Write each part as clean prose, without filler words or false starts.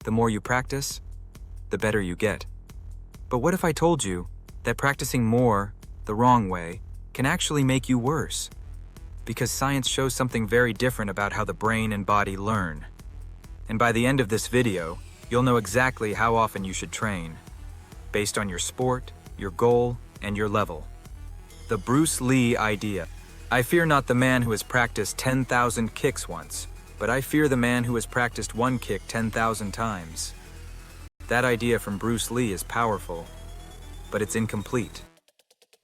The more you practice, the better you get. But what if I told you that practicing more, the wrong way, can actually make you worse? Because science shows something very different about how the brain and body learn. And by the end of this video, you'll know exactly how often you should train, based on your sport, your goal, and your level. The Bruce Lee idea. I fear not the man who has practiced 10,000 kicks once, but I fear the man who has practiced one kick 10,000 times. That idea from Bruce Lee is powerful, but it's incomplete.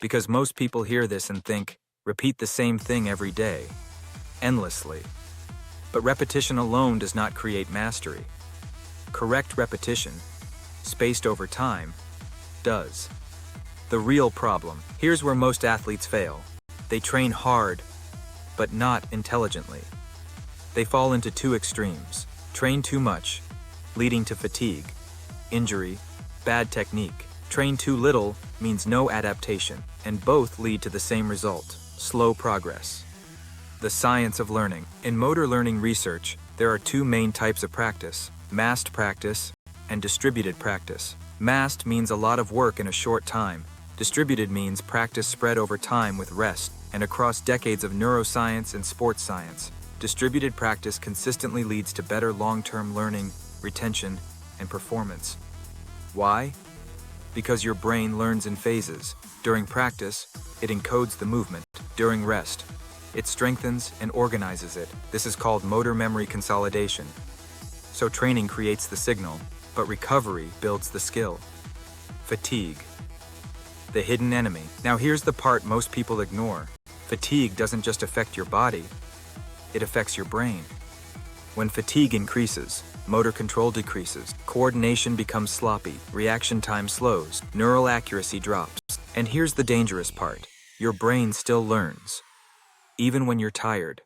Because most people hear this and think, repeat the same thing every day, endlessly. But repetition alone does not create mastery. Correct repetition, spaced over time, does. The real problem, here's where most athletes fail. They train hard, but not intelligently. They fall into two extremes: train too much, leading to fatigue, injury, bad technique. Train too little means no adaptation, and both lead to the same result: slow progress. The science of learning. In motor learning research, there are two main types of practice: massed practice and distributed practice. Massed means a lot of work in a short time. Distributed means practice spread over time with rest and across decades of neuroscience and sports science. Distributed practice consistently leads to better long-term learning, retention, and performance. Why? Because your brain learns in phases. During practice, it encodes the movement. During rest, it strengthens and organizes it. This is called motor memory consolidation. So training creates the signal, but recovery builds the skill. Fatigue. The hidden enemy. Now here's the part most people ignore. Fatigue doesn't just affect your body, it affects your brain. When fatigue increases, motor control decreases, coordination becomes sloppy, reaction time slows, neural accuracy drops. And here's the dangerous part: your brain still learns, even when you're tired.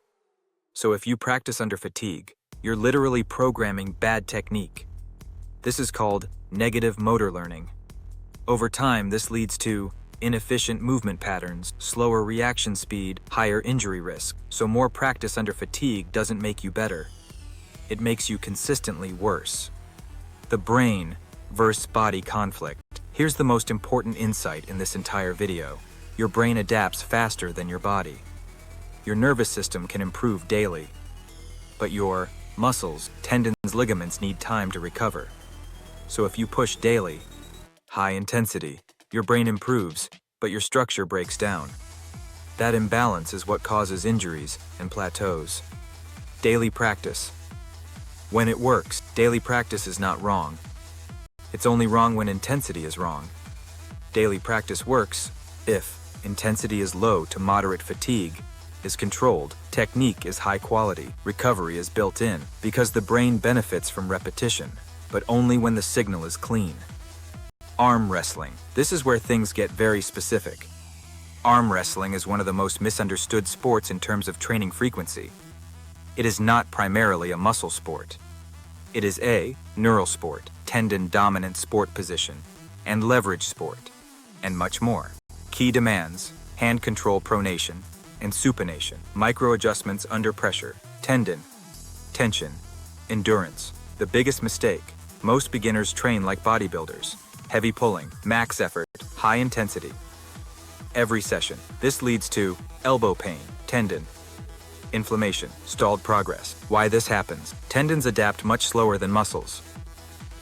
So if you practice under fatigue, you're literally programming bad technique. This is called negative motor learning. Over time, this leads to inefficient movement patterns, slower reaction speed, higher injury risk. So more practice under fatigue doesn't make you better. It makes you consistently worse. The brain versus body conflict. Here's the most important insight in this entire video. Your brain adapts faster than your body. Your nervous system can improve daily, but your muscles, tendons, ligaments need time to recover. So if you push daily, high intensity, your brain improves, but your structure breaks down. That imbalance is what causes injuries and plateaus. Daily practice. When it works, daily practice is not wrong. It's only wrong when intensity is wrong. Daily practice works if intensity is low to moderate, fatigue is controlled, technique is high quality, recovery is built in, because the brain benefits from repetition, but only when the signal is clean. Arm wrestling. This is where things get very specific. Arm wrestling is one of the most misunderstood sports in terms of training frequency. It is not primarily a muscle sport. It is a neural sport, tendon-dominant sport position, and leverage sport, and much more. Key demands: hand control pronation and supination, micro-adjustments under pressure, tendon, tension, endurance. The biggest mistake: most beginners train like bodybuilders. Heavy pulling, max effort, high intensity. Every session. This leads to elbow pain, tendon inflammation, stalled progress. Why this happens? Tendons adapt much slower than muscles.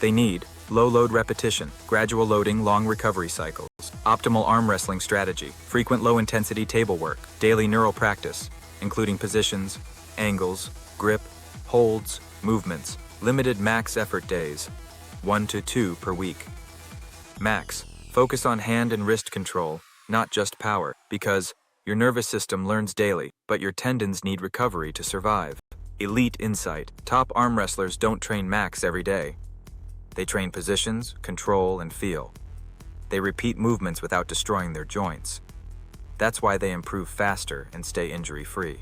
They need low-load repetition, gradual loading, long recovery cycles, optimal arm wrestling strategy, frequent low-intensity table work, daily neural practice, including positions, angles, grip, holds, movements, limited max effort days, 1 to 2 per week. Max. Focus on hand and wrist control, not just power, because your nervous system learns daily, but your tendons need recovery to survive. Elite insight. Top arm wrestlers don't train max every day. They train positions, control, and feel. They repeat movements without destroying their joints. That's why they improve faster and stay injury-free.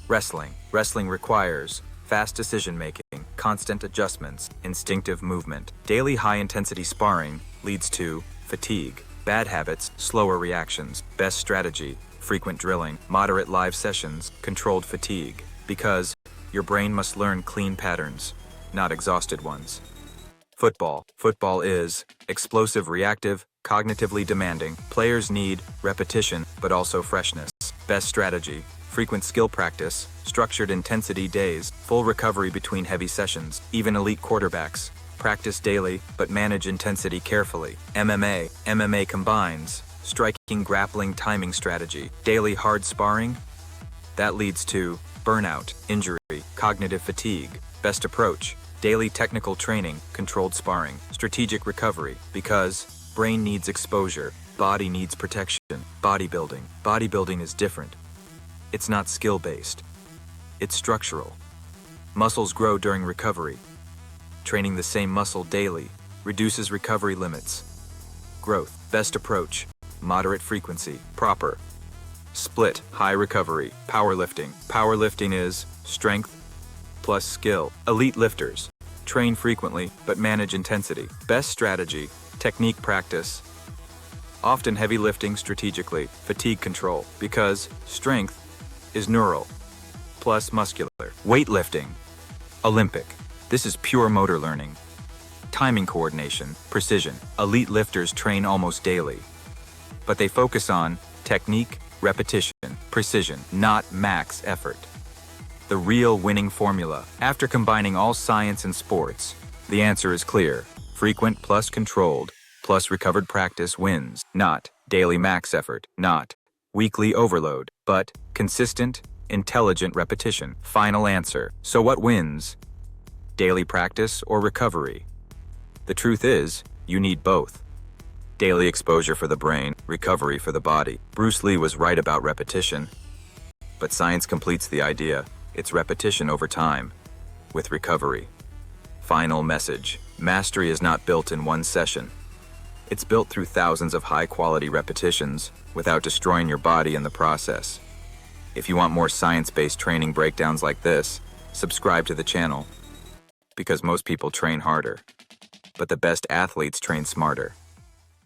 Wrestling. Wrestling requires fast decision-making, constant adjustments, instinctive movement. Daily high-intensity sparring leads to fatigue, bad habits, slower reactions. Best strategy: frequent drilling, moderate live sessions, controlled fatigue. Because your brain must learn clean patterns, not exhausted ones. Football. Football is explosive, reactive, cognitively demanding. Players need repetition, but also freshness. Best strategy. Frequent skill practice, structured intensity days, full recovery between heavy sessions. Even elite quarterbacks practice daily, but manage intensity carefully. MMA combines striking, grappling, timing strategy. Daily hard sparring, that leads to burnout, injury, cognitive fatigue. Best approach, daily technical training, controlled sparring. Strategic recovery, because brain needs exposure, body needs protection. Bodybuilding. Bodybuilding is different. It's not skill-based. It's structural. Muscles grow during recovery. Training the same muscle daily reduces recovery limits. Growth. Best approach, moderate frequency, proper. Split, high recovery. Powerlifting. Powerlifting is strength plus skill. Elite lifters train frequently but manage intensity. Best strategy, technique practice. Often heavy lifting strategically. Fatigue control, because strength is neural plus muscular. Weightlifting. Olympic. This is pure motor learning. Timing coordination, precision. Elite lifters train almost daily, but they focus on technique, repetition, precision, not max effort. The real winning formula. After combining all science and sports, the answer is clear. Frequent plus controlled plus recovered practice wins. Not daily max effort, not weekly overload, but consistent, intelligent repetition. Final answer. So what wins? Daily practice or recovery? The truth is, you need both. Daily exposure for the brain, recovery for the body. Bruce Lee was right about repetition, but science completes the idea. It's repetition over time, with recovery. Final message. Mastery is not built in one session. It's built through thousands of high-quality repetitions without destroying your body in the process. If you want more science-based training breakdowns like this, subscribe to the channel. Because most people train harder, but the best athletes train smarter.